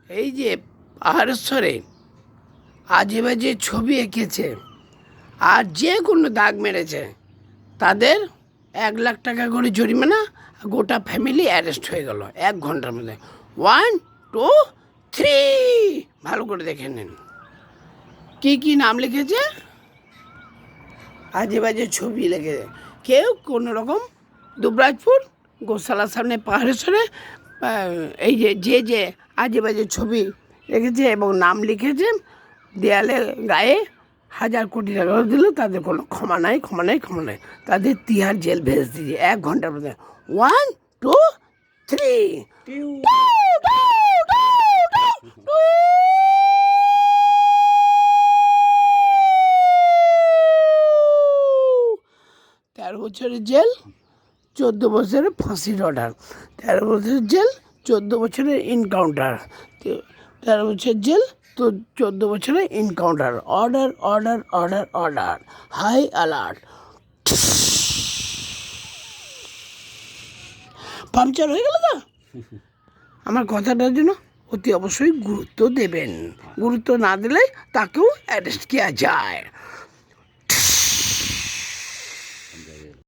এই যে পাহাড়েশ্বরে আজে বাজে ছবি এঁকেছে আর যে কোনো দাগ মেরেছে তাদের 1 লাখ টাকা করে জরিমানা, গোটা ফ্যামিলি অ্যারেস্ট হয়ে গেল 1 ঘন্টার মধ্যে। 1 2 3 ভালো করে দেখে নিন কী কী নাম লিখেছে, আজে বাজে ছবি লিখেছে। কেউ কোনো রকম দুবরাজপুর গোশালার সামনে পাহাড়েশ্বরে এই যে আজে বাজে ছবি রেখেছে এবং নাম লিখেছে দেয়ালে গায়ে 1000 কোটি টাকা দিল, তাদের কোনো ক্ষমা নাই, ক্ষমা নাই, ক্ষমা নাই। তাদের তিহার জেল ভেজ দিয়েছে 1 ঘন্টার মধ্যে। 1 2 3 13 বছরের জেল, 14 বছরের ফাঁসির অর্ডার। 13 বছরের জেল, 14 বছরের ইনকাউন্টার। 13 বছর জেল তো 14 বছরের encounter. Order order order order, high alert. Puncture হয়ে গেল তো আমার কথাটার জন্য অতি অবশ্যই গুরুত্ব দেবেন। গুরুত্ব না দিলে তাকেও অ্যারেস্ট করা যায়।